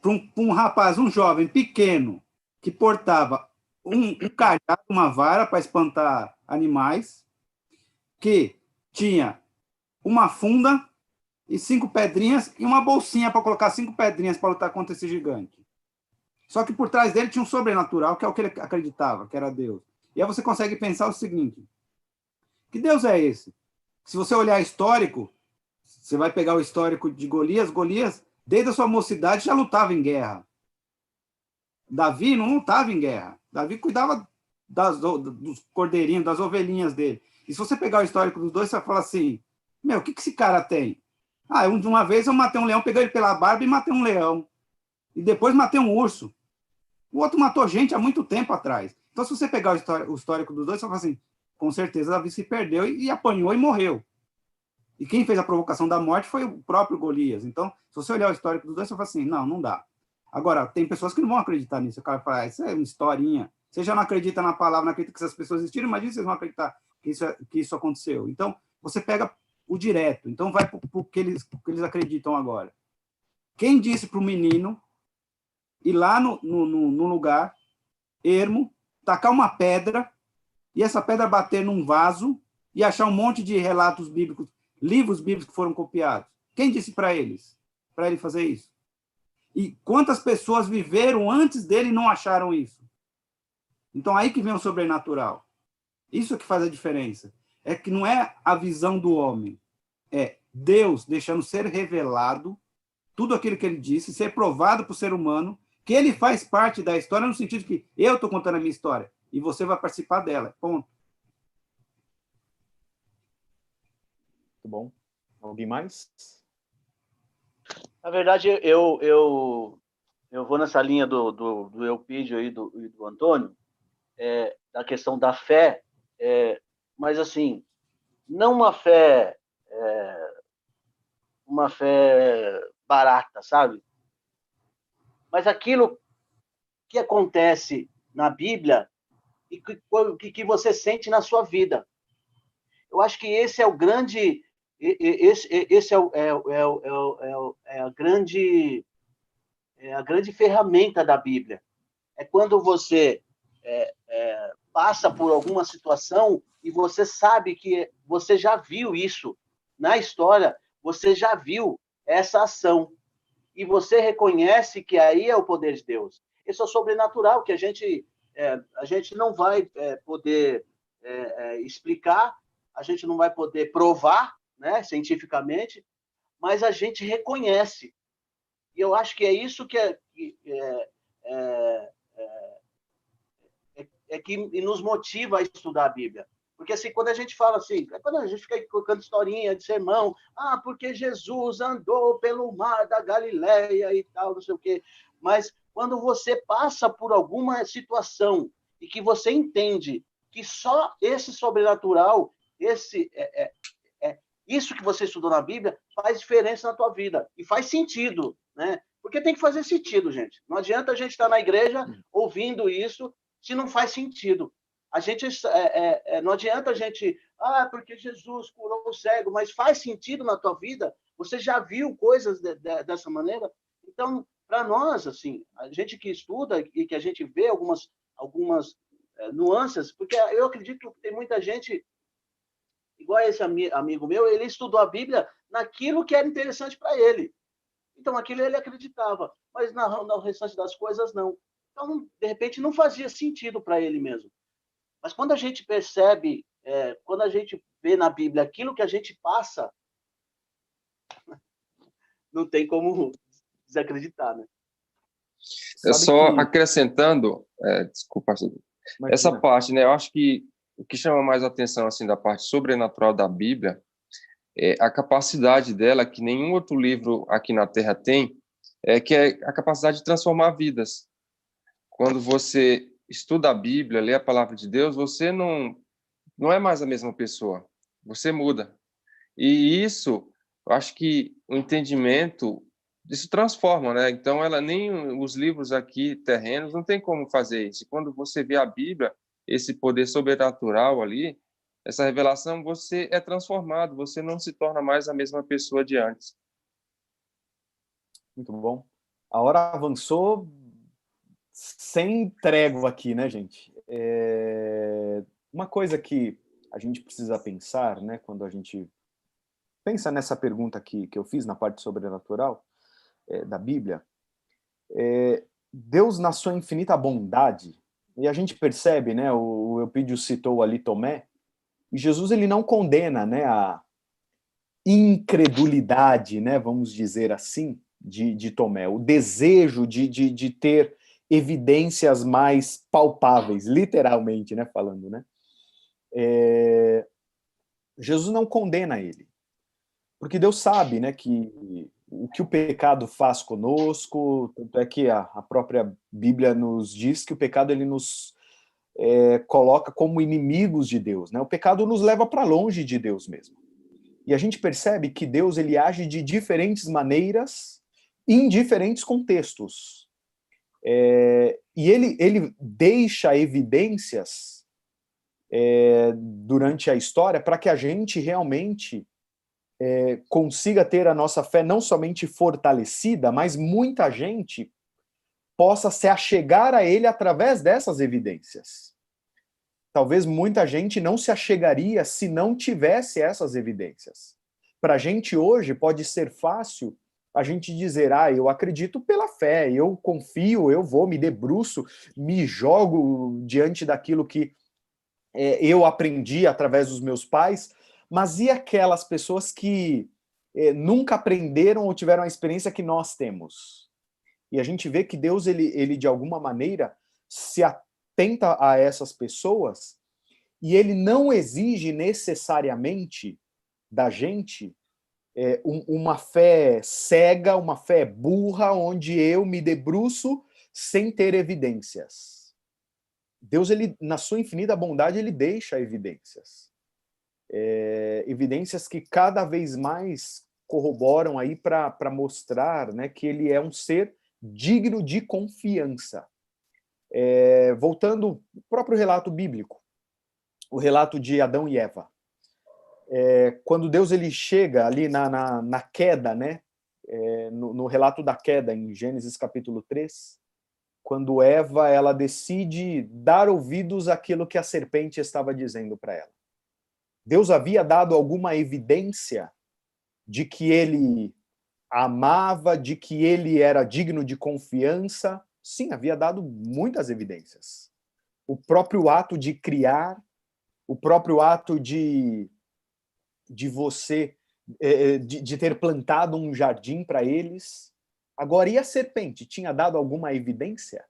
para um rapaz, um jovem pequeno, que portava um cajado, uma vara para espantar animais, que tinha uma funda e 5 pedrinhas e uma bolsinha para colocar 5 pedrinhas para lutar contra esse gigante. Só que por trás dele tinha um sobrenatural, que é o que ele acreditava, que era Deus. E aí você consegue pensar o seguinte: que Deus é esse? Se você olhar histórico, você vai pegar o histórico de Golias. Golias, desde a sua mocidade, já lutava em guerra. Davi não lutava em guerra. Davi cuidava dos cordeirinhos, das ovelhinhas dele. E se você pegar o histórico dos dois, você vai falar assim: meu, o que esse cara tem? De uma vez eu matei um leão, peguei ele pela barba e matei um leão. E depois matei um urso. O outro matou gente há muito tempo atrás. Então, se você pegar o histórico dos dois, você vai falar assim: com certeza Davi se perdeu e apanhou e morreu. E quem fez a provocação da morte foi o próprio Golias. Então, se você olhar o histórico dos dois, você vai falar assim: não dá. Agora, tem pessoas que não vão acreditar nisso. O cara fala: isso é uma historinha. Você já não acredita na palavra, não acredita que essas pessoas existiram, imagina se vocês vão acreditar que isso aconteceu. Então, você pega o direto. Então, vai para o que eles acreditam agora. Quem disse para o menino ir lá no lugar ermo, tacar uma pedra, e essa pedra bater num vaso e achar um monte de relatos bíblicos, livros bíblicos que foram copiados? Quem disse para ele fazer isso? E quantas pessoas viveram antes dele e não acharam isso? Então, aí que vem o sobrenatural. Isso que faz a diferença. É que não é a visão do homem, é Deus deixando ser revelado tudo aquilo que ele disse, ser provado para o ser humano, que ele faz parte da história, no sentido que eu estou contando a minha história e você vai participar dela. Ponto.
Muito bom. Alguém mais?
Na verdade, eu vou nessa linha do Eupídio e do Antônio, da questão da fé, mas assim, não uma fé barata, sabe? Mas aquilo que acontece na Bíblia e que você sente na sua vida. Eu acho que esse é o grande, esse é a grande ferramenta da Bíblia. É quando você passa por alguma situação e você sabe que você já viu isso na história, você já viu essa ação e você reconhece que aí é o poder de Deus. Isso é o sobrenatural que a gente não vai poder explicar, a gente não vai poder provar, né, cientificamente, mas a gente reconhece. E eu acho que é isso que que nos motiva a estudar a Bíblia. Porque assim, quando a gente fala assim, quando a gente fica colocando historinha de sermão, porque Jesus andou pelo mar da Galileia e tal, não sei o quê. Mas quando você passa por alguma situação e que você entende que só esse sobrenatural, isso que você estudou na Bíblia, faz diferença na tua vida. E faz sentido, né? Porque tem que fazer sentido, gente. Não adianta a gente estar na igreja ouvindo isso se não faz sentido. A gente não adianta a gente, porque Jesus curou o cego, mas faz sentido na tua vida? Você já viu coisas dessa maneira? Então, para nós, assim, a gente que estuda e que a gente vê algumas nuances, porque eu acredito que tem muita gente, igual esse amigo meu, ele estudou a Bíblia naquilo que era interessante para ele. Então, aquilo ele acreditava, mas no restante das coisas, não. Então, de repente, não fazia sentido para ele mesmo. Mas quando a gente percebe, quando a gente vê na Bíblia aquilo que a gente passa, não tem como desacreditar, né?
Só acrescentando, desculpa, essa
Imagina.
parte, né? Eu acho que o que chama mais atenção assim da parte sobrenatural da Bíblia é a capacidade dela, que nenhum outro livro aqui na Terra tem, que é a capacidade de transformar vidas. Quando você estuda a Bíblia, lê a palavra de Deus, você não é mais a mesma pessoa. Você muda. E isso, eu acho que o entendimento isso transforma, né? Então, ela nem os livros aqui terrenos não tem como fazer isso. Quando você vê a Bíblia, esse poder sobrenatural ali, essa revelação, você é transformado, você não se torna mais a mesma pessoa de antes.
Muito bom. A hora avançou sem trégua aqui, né, gente? Uma coisa que a gente precisa pensar, né, quando a gente pensa nessa pergunta que eu fiz na parte sobrenatural da Bíblia, Deus, na sua infinita bondade, e a gente percebe, né, o Eupídio citou ali Tomé, e Jesus ele não condena, né, a incredulidade, né, vamos dizer assim, de Tomé, o desejo de ter evidências mais palpáveis, literalmente, né, falando, né? Jesus não condena ele, porque Deus sabe, né, que o que o pecado faz conosco, tanto é que a própria Bíblia nos diz que o pecado ele nos coloca como inimigos de Deus, né? O pecado nos leva para longe de Deus mesmo. E a gente percebe que Deus ele age de diferentes maneiras em diferentes contextos. E ele deixa evidências durante a história para que a gente realmente consiga ter a nossa fé não somente fortalecida, mas muita gente possa se achegar a ele através dessas evidências. Talvez muita gente não se achegaria se não tivesse essas evidências. Para a gente hoje pode ser fácil a gente dizer, eu acredito pela fé, eu confio, eu vou, me debruço, me jogo diante daquilo que eu aprendi através dos meus pais, mas e aquelas pessoas que nunca aprenderam ou tiveram a experiência que nós temos? E a gente vê que Deus, ele de alguma maneira, se atenta a essas pessoas e ele não exige necessariamente da gente uma fé cega, uma fé burra, onde eu me debruço sem ter evidências. Deus, ele, na sua infinita bondade, ele deixa evidências. Evidências que cada vez mais corroboram aí para mostrar, né, que ele é um ser digno de confiança. Voltando ao próprio relato bíblico, o relato de Adão e Eva. Quando Deus ele chega ali na queda, né, no relato da queda, em Gênesis capítulo 3, quando Eva ela decide dar ouvidos àquilo que a serpente estava dizendo para ela. Deus havia dado alguma evidência de que ele amava, de que ele era digno de confiança? Sim, havia dado muitas evidências. O próprio ato de criar, o próprio ato de você, de ter plantado um jardim para eles. Agora, e a serpente? Tinha dado alguma evidência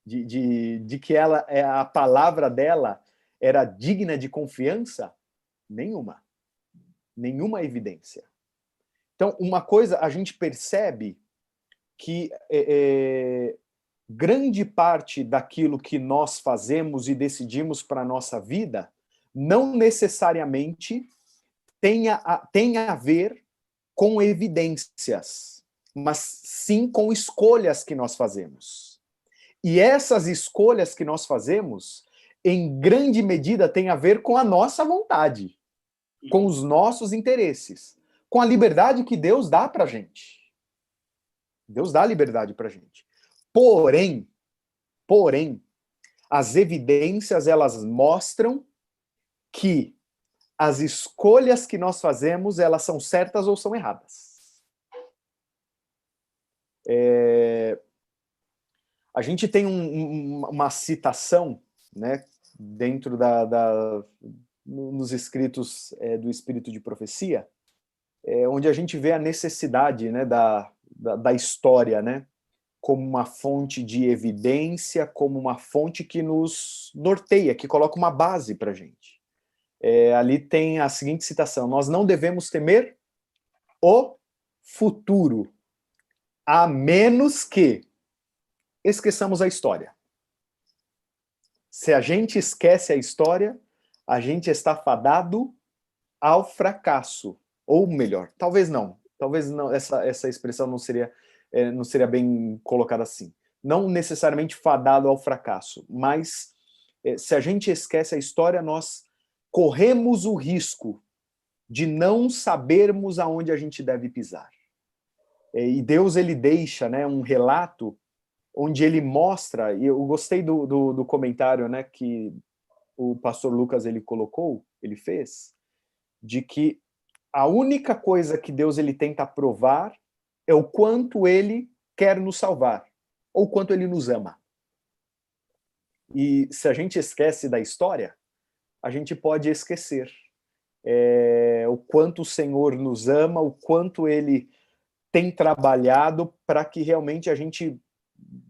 de que a palavra dela era digna de confiança? Nenhuma. Nenhuma evidência. Então, uma coisa, a gente percebe que grande parte daquilo que nós fazemos e decidimos para a nossa vida não necessariamente tem a ver com evidências, mas sim com escolhas que nós fazemos. E essas escolhas que nós fazemos, em grande medida, têm a ver com a nossa vontade, com os nossos interesses, com a liberdade que Deus dá para a gente. Deus dá liberdade para a gente. Porém, as evidências, elas mostram que as escolhas que nós fazemos, elas são certas ou são erradas. A gente tem uma citação, né, dentro nos escritos do Espírito de Profecia, onde a gente vê a necessidade, né, da história, né, como uma fonte de evidência, como uma fonte que nos norteia, que coloca uma base para a gente. Ali tem a seguinte citação: nós não devemos temer o futuro, a menos que esqueçamos a história. Se a gente esquece a história, a gente está fadado ao fracasso. Ou melhor, talvez não. talvez não, essa expressão não seria bem colocada assim. Não necessariamente fadado ao fracasso, mas se a gente esquece a história, nós corremos o risco de não sabermos aonde a gente deve pisar. E Deus, ele deixa, né, um relato onde ele mostra, e eu gostei do comentário, né, que o pastor Lucas ele fez, de que a única coisa que Deus ele tenta provar é o quanto ele quer nos salvar, ou o quanto ele nos ama. E se a gente esquece da história, a gente pode esquecer o quanto o Senhor nos ama, o quanto ele tem trabalhado para que realmente a gente,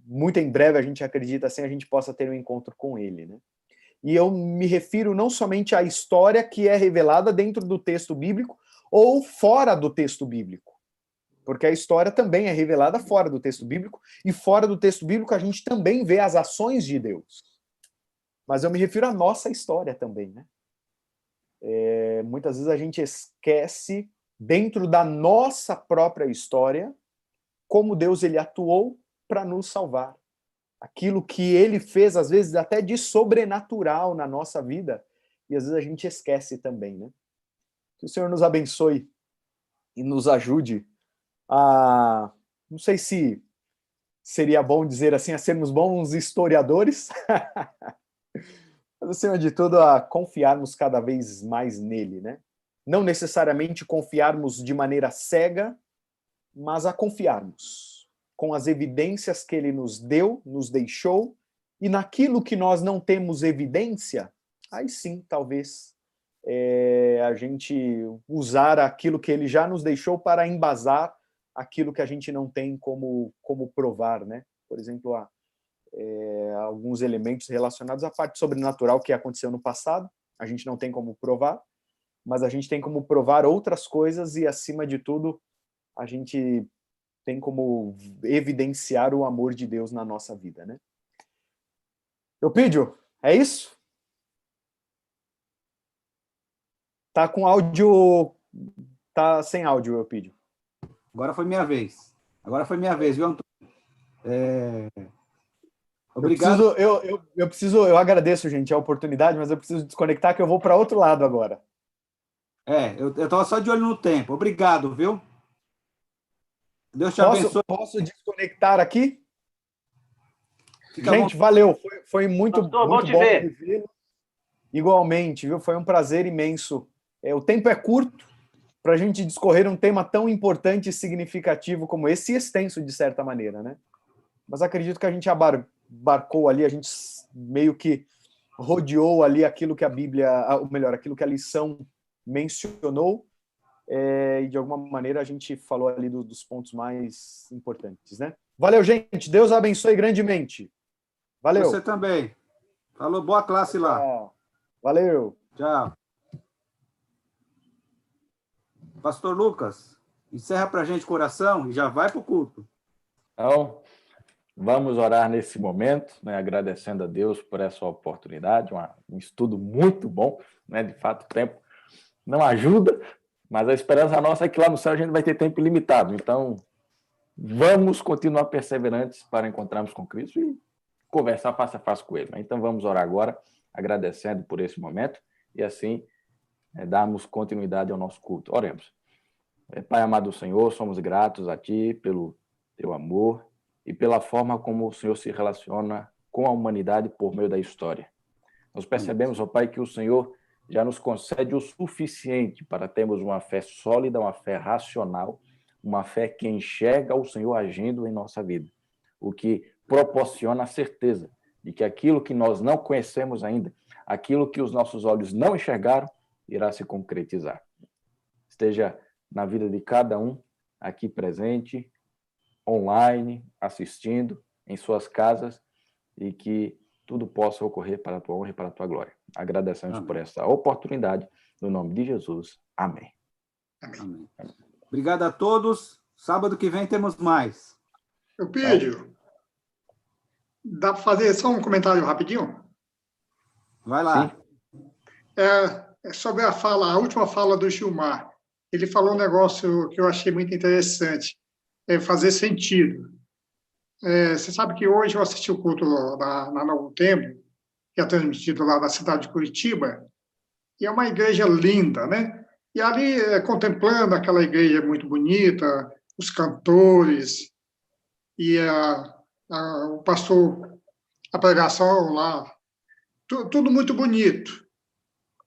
muito em breve, a gente acredita assim, a gente possa ter um encontro com ele, né? E eu me refiro não somente à história que é revelada dentro do texto bíblico ou fora do texto bíblico, porque a história também é revelada fora do texto bíblico, e fora do texto bíblico a gente também vê as ações de Deus. Mas eu me refiro à nossa história também, né? Muitas vezes a gente esquece, dentro da nossa própria história, como Deus ele atuou para nos salvar. Aquilo que ele fez, às vezes, até de sobrenatural na nossa vida, e às vezes a gente esquece também, né? Que o Senhor nos abençoe e nos ajude a, não sei se seria bom dizer assim, a sermos bons historiadores, mas, acima de tudo, a confiarmos cada vez mais nele, né? Não necessariamente confiarmos de maneira cega, mas a confiarmos com as evidências que ele nos deu, nos deixou, e naquilo que nós não temos evidência, aí sim, talvez, a gente usar aquilo que ele já nos deixou para embasar aquilo que a gente não tem como provar, né? Por exemplo, alguns elementos relacionados à parte sobrenatural que aconteceu no passado, a gente não tem como provar, mas a gente tem como provar outras coisas e, acima de tudo, a gente tem como evidenciar o amor de Deus na nossa vida, né? Eupídio, é isso? Tá com áudio... Tá sem áudio, Eupídio.
Agora foi minha vez. Viu, Antônio? Obrigado.
Eu agradeço, gente, a oportunidade, mas eu preciso desconectar que eu vou para outro lado agora.
Eu estava só de olho no tempo. Obrigado, viu? Deus te abençoe.
Posso desconectar aqui?
Fica
gente, valeu. Foi muito,
Pastor,
muito
bom te
bom
ver.
revê-lo. Igualmente, viu? Foi um prazer imenso. O tempo é curto para a gente discorrer um tema tão importante e significativo como esse, e extenso, de certa maneira, né? Mas acredito que a gente abarcou ali, a gente meio que rodeou ali aquilo que a Bíblia, ou melhor, aquilo que a lição mencionou, e de alguma maneira a gente falou ali dos pontos mais importantes, né? Valeu, gente. Deus abençoe grandemente. Valeu.
Você também. Falou, boa classe lá.
Valeu.
Tchau. Pastor Lucas, encerra para a gente o coração e já vai para o culto.
Então, vamos orar nesse momento, né, agradecendo a Deus por essa oportunidade, um estudo muito bom, né? De fato, o tempo não ajuda, mas a esperança nossa é que lá no céu a gente vai ter tempo ilimitado. Então, vamos continuar perseverantes para encontrarmos com Cristo e conversar face a face com Ele. Então, vamos orar agora, agradecendo por esse momento e assim darmos continuidade ao nosso culto. Oremos. Pai amado Senhor, somos gratos a Ti pelo Teu amor e pela forma como o Senhor se relaciona com a humanidade por meio da história. Nós percebemos, ó Pai, que o Senhor já nos concede o suficiente para termos uma fé sólida, uma fé racional, uma fé que enxerga o Senhor agindo em nossa vida, o que proporciona a certeza de que aquilo que nós não conhecemos ainda, aquilo que os nossos olhos não enxergaram, irá se concretizar. Esteja na vida de cada um aqui presente, online, assistindo, em suas casas, e que tudo possa ocorrer para a tua honra e para a tua glória. Agradecemos por essa oportunidade, no nome de Jesus. Amém.
Amém. Obrigado a todos. Sábado que vem temos mais.
Eupídio, dá para fazer só um comentário rapidinho?
Vai lá.
Sim.
É sobre a última fala do Gilmar. ele falou um negócio que eu achei muito interessante, é fazer sentido. Você sabe que hoje eu assisti o culto na Novo Tempo, que é transmitido lá da cidade de Curitiba, e é uma igreja linda, né? E ali, contemplando aquela igreja muito bonita, os cantores, e o pastor, a pregação lá, tudo muito bonito.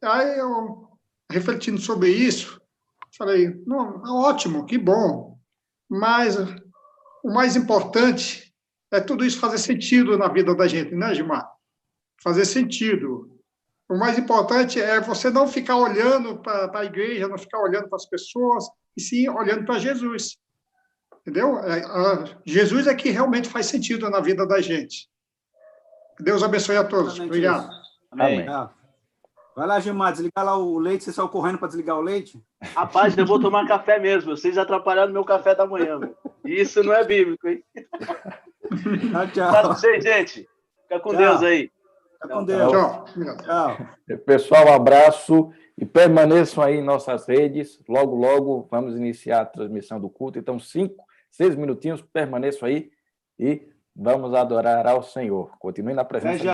Aí eu, refletindo sobre isso, falei, não, ótimo, que bom, mas o mais importante é tudo isso fazer sentido na vida da gente, né, Gilmar? Fazer sentido. O mais importante é você não ficar olhando para a igreja, não ficar olhando para as pessoas, e sim olhando para Jesus. Entendeu? Jesus é que realmente faz sentido na vida da gente. Deus abençoe a todos.
Exatamente
Obrigado.
isso.
Amém.
Vai lá, Gilmar, desligar lá o leite. Você saiu correndo para desligar o leite?
Rapaz, eu vou tomar café mesmo. Vocês atrapalharam meu café da manhã. Meu. Isso não é bíblico, hein?
Tchau, tchau.
Tchau pra vocês, gente. Fica com
Tchau.
Deus aí.
Fica com Deus.
Tchau.
Tchau.
Pessoal, um abraço e permaneçam aí em nossas redes. Logo, logo vamos iniciar a transmissão do culto. Então, 6 minutinhos, permaneçam aí e vamos adorar ao Senhor. Continue na presença de Deus.